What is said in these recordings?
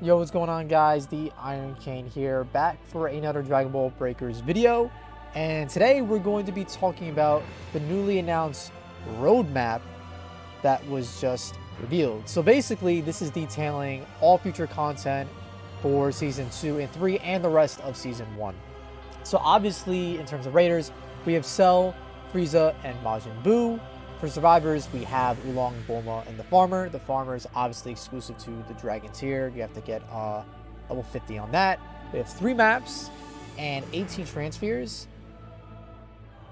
Yo, what's going on, guys? The Iron Cane here, back for another Dragon Ball Breakers video. And today we're going to be talking about the newly announced roadmap that was just revealed. So basically, this is detailing all future content for Season 2 and 3 and the rest of Season 1. So obviously, in terms of Raiders, we have Cell, Frieza, and Majin Buu. For survivors, we have Oolong, Bulma, and the Farmer. The Farmer is obviously exclusive to the Dragon tier. You have to get level 50 on that. We have 3 maps and 18 transfers,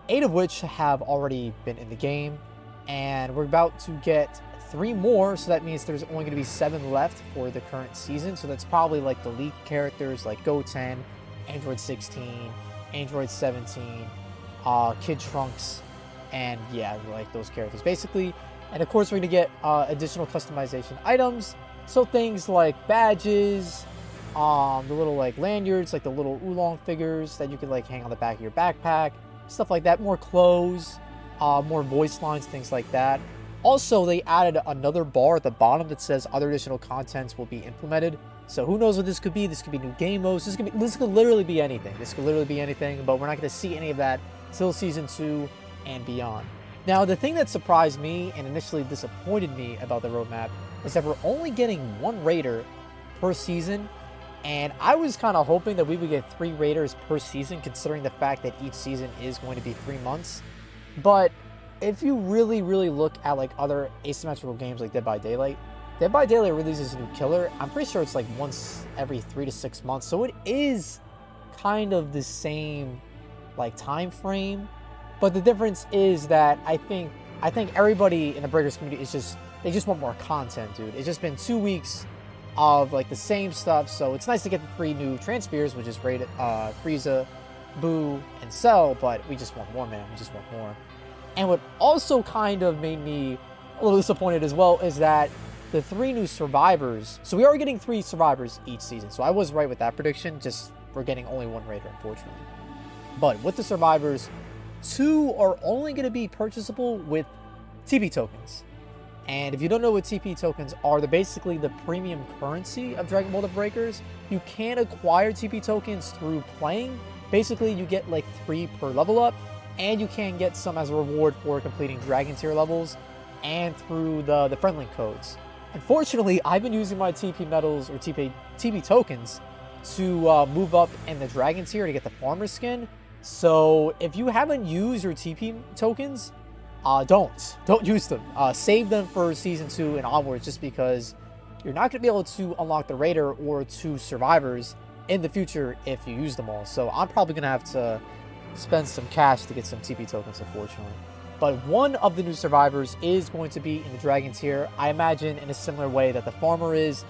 8 of which have already been in the game. And we're about to get 3 more, so that means there's only going to be 7 left for the current season. So that's probably like the leaked characters like Goten, Android 16, Android 17, Kid Trunks, and yeah, like those characters basically. And of course, we're gonna get additional customization items, so things like badges, the little like lanyards, like the little Oolong figures that you can like hang on the back of your backpack, stuff like that. More clothes, more voice lines, things like that. Also, they added another bar at the bottom that says other additional contents will be implemented. So who knows what this could be? This could be new game modes. This could literally be anything. This could literally be anything, but we're not going to see any of that till Season 2 and beyond. Now, the thing that surprised me and initially disappointed me about the roadmap is that we're only getting 1 Raider per season, and I was kind of hoping that we would get 3 Raiders per season, considering the fact that each season is going to be 3 months. But if you really look at like other asymmetrical games like Dead by Daylight releases a new killer. I'm pretty sure it's like once every 3 to 6 months, so it is kind of the same like time frame. But the difference is that I think everybody in the Breakers community is they just want more content, dude. It's just been 2 weeks of like the same stuff, so it's nice to get the 3 new transfers, which is Frieza, Buu, and Cell, but we just want more, man. We just want more. And what also kind of made me a little disappointed as well is that the 3 new survivors, so we are getting 3 survivors each season, so I was right with that prediction, just we're getting only 1 Raider, unfortunately. But with the survivors, 2 are only going to be purchasable with TP tokens. And if you don't know what TP tokens are, they're basically the premium currency of Dragon Ball The Breakers. You can acquire TP tokens through playing. Basically, you get like 3 per level up, and you can get some as a reward for completing Dragon tier levels and through the friendly codes. Unfortunately, I've been using my TP medals or TP tokens to move up in the Dragon tier to get the Farmer skin. So if you haven't used your TP tokens, don't use them. Save them for Season 2 and onwards, just because you're not going to be able to unlock the Raider or 2 survivors in the future if you use them all. So I'm probably going to have to spend some cash to get some TP tokens, unfortunately. But one of the new survivors is going to be in the Dragon tier. I imagine in a similar way that the Farmer is.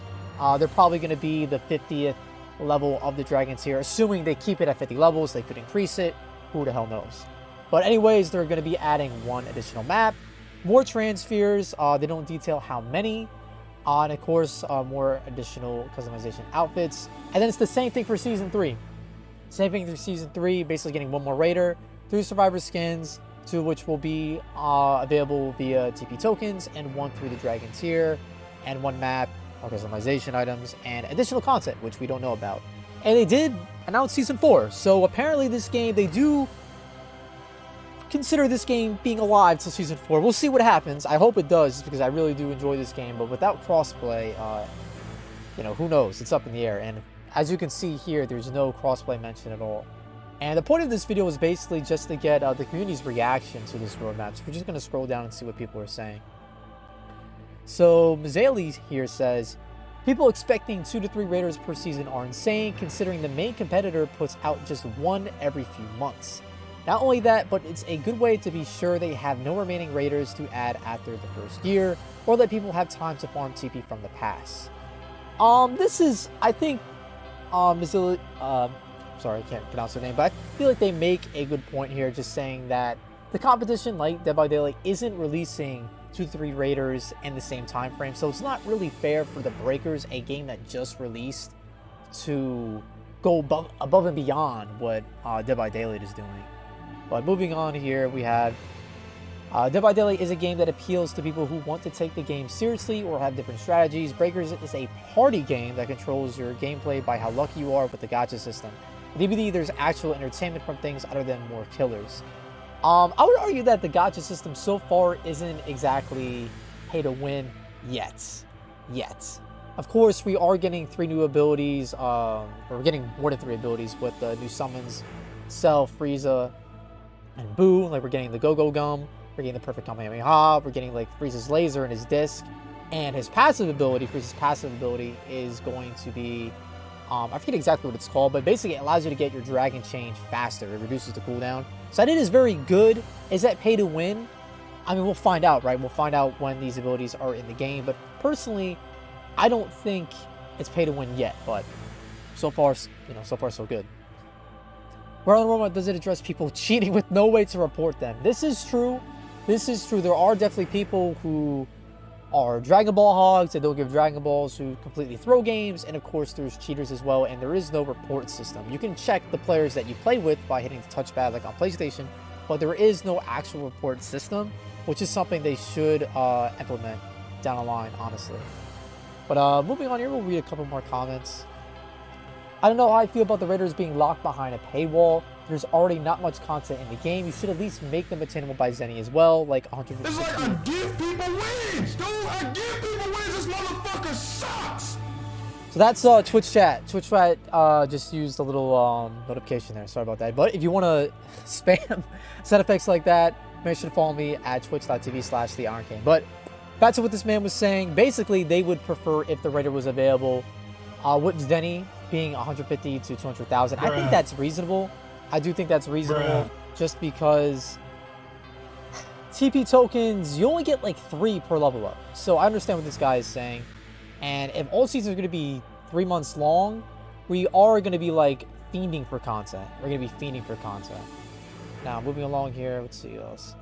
They're probably going to be the 50th level of the Dragon tier, assuming they keep it at 50 levels. They could increase it, who the hell knows. But anyways, they're going to be adding 1 additional map, more transfers. They don't detail how many, and of course more additional customization outfits. And then it's the same thing for Season 3. Same thing through Season 3, basically getting 1 more Raider, 3 survivor skins, 2 of which will be available via TP tokens, and 1 through the Dragon tier, and 1 map, customization items, and additional content, which we don't know about. And they did announce Season 4, so apparently this game, they do consider this game being alive till Season 4. We'll see what happens. I hope it does, because I really do enjoy this game, but without crossplay, who knows? It's up in the air. And as you can see here, there's no crossplay mentioned at all. And the point of this video is basically just to get the community's reaction to this roadmap. So we're just going to scroll down and see what people are saying. So Mazali here says, people expecting 2 to 3 Raiders per season are insane, considering the main competitor puts out just 1 every few months. Not only that, but it's a good way to be sure they have no remaining Raiders to add after the first year, or let people have time to farm TP from the pass. This is, I think, Mazali, sorry, I can't pronounce her name, but I feel like they make a good point here, just saying that the competition, like Dead by Daylight, isn't releasing 2 to 3 Raiders in the same time frame, so it's not really fair for the Breakers, a game that just released, to go above and beyond what Dead by Daylight is doing. But moving on here, we have Dead by Daylight is a game that appeals to people who want to take the game seriously or have different strategies. Breakers is a party game that controls your gameplay by how lucky you are with the gacha system. In DBD, there's actual entertainment from things other than more killers. I would argue that the gacha system so far isn't exactly pay to win yet. Of course, we are getting 3 new abilities, or we're getting more than 3 abilities with the new summons, Cell, Frieza, and Boo. Like, we're getting the Go-Go Gum, we're getting the Perfect Kamehameha, we're getting, like, Frieza's laser and his disc, and his passive ability, Frieza's passive ability, is going to be, I forget exactly what it's called, but basically it allows you to get your Dragon Change faster. It reduces the cooldown. So that is very good. Is that pay to win? I mean, we'll find out, right? We'll find out when these abilities are in the game, but personally, I don't think it's pay to win yet, but so far, so far so good. Where on the robot does it address people cheating with no way to report them? This is true. This is true. There are definitely people who are Dragon Ball hogs and don't give Dragon Balls, who completely throw games, and of course there's cheaters as well, and there is no report system. You can check the players that you play with by hitting the touchpad like on PlayStation, but there is no actual report system, which is something they should implement down the line, honestly. But moving on here, we'll read a couple more comments. I don't know how I feel about the Raiders being locked behind a paywall. There's already not much content in the game. You should at least make them attainable by Zenny as well, like 150. It's like I give people wins, dude. I give people wins. This motherfucker sucks. So that's Twitch chat. Twitch chat just used a little notification there. Sorry about that. But if you want to spam sound effects like that, make sure to follow me at twitch.tv/TheIronCane. But back to what this man was saying. Basically, they would prefer if the Raider was available. With Zenny being 150 to 200,000, I think that's reasonable. I do think that's reasonable, just because TP tokens, you only get like 3 per level up. So I understand what this guy is saying. And if all seasons are going to be 3 months long, we are going to be like fiending for content. We're going to be fiending for content. Now, moving along here, let's see what else.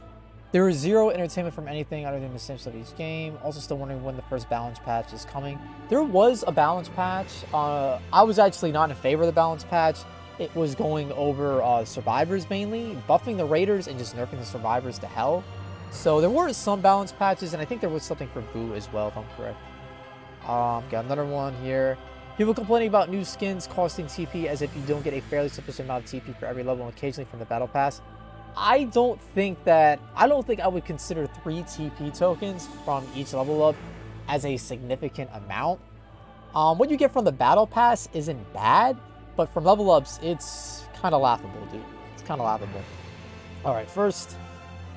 There is 0 entertainment from anything other than the same stuff each game. Also still wondering when the first balance patch is coming. There was a balance patch. I was actually not in favor of the balance patch. It was going over survivors mainly, buffing the Raiders and just nerfing the survivors to hell. So there were some balance patches, and I think there was something for Boo as well, if I'm correct. Got another one here. People complaining about new skins costing TP as if you don't get a fairly sufficient amount of TP for every level and occasionally from the battle pass. I don't think I would consider 3 TP tokens from each level up as a significant amount. What you get from the battle pass isn't bad, but from level ups, it's kind of laughable, dude. It's kind of laughable. All right, first,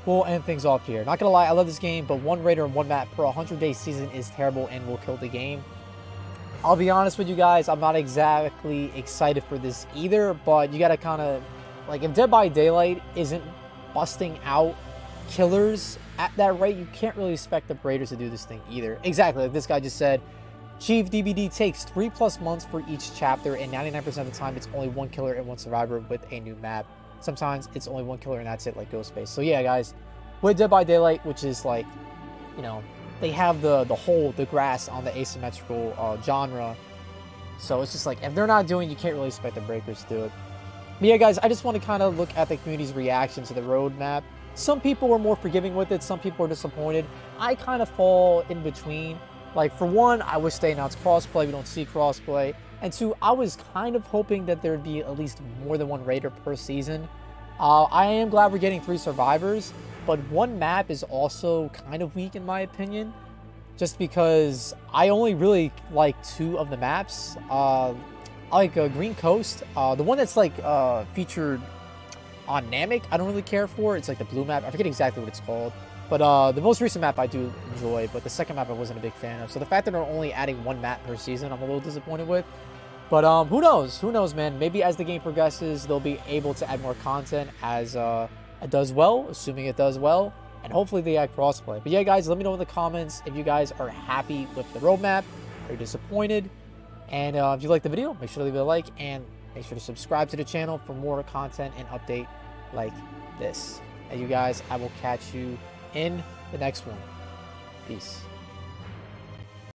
we'll end things off here. Not gonna lie, I love this game, but 1 Raider and 1 map per 100-day season is terrible and will kill the game. I'll be honest with you guys, I'm not exactly excited for this either, but you gotta kind of, like, if Dead by Daylight isn't busting out killers at that rate, you can't really expect the Raiders to do this thing either. Exactly, like this guy just said, Chief DBD takes 3+ months for each chapter, and 99% of the time it's only 1 killer and 1 survivor with a new map. Sometimes it's only 1 killer and that's it, like Ghostface. So yeah, guys, with Dead by Daylight, which is like, you know, they have the grass on the asymmetrical genre. So it's just like, if they're not doing it, you can't really expect the Breakers to do it. But yeah, guys, I just want to kind of look at the community's reaction to the roadmap. Some people were more forgiving with it. Some people were disappointed. I kind of fall in between. Like, for one, I wish they announced crossplay. We don't see crossplay. And 2, I was kind of hoping that there'd be at least more than 1 Raider per season. I am glad we're getting 3 survivors, but 1 map is also kind of weak in my opinion, just because I only really like 2 of the maps. I like Green Coast, the one that's like featured on Namek. I don't really care for. It's like the blue map. I forget exactly what it's called. But the most recent map I do enjoy, but the second map I wasn't a big fan of. So the fact that they're only adding 1 map per season, I'm a little disappointed with. But who knows? Who knows, man? Maybe as the game progresses, they'll be able to add more content as it does well, assuming it does well. And hopefully they add crossplay. But yeah, guys, let me know in the comments if you guys are happy with the roadmap. Are you disappointed? And if you like the video, make sure to leave it a like. And make sure to subscribe to the channel for more content and update like this. And you guys, I will catch you in the next one. Peace.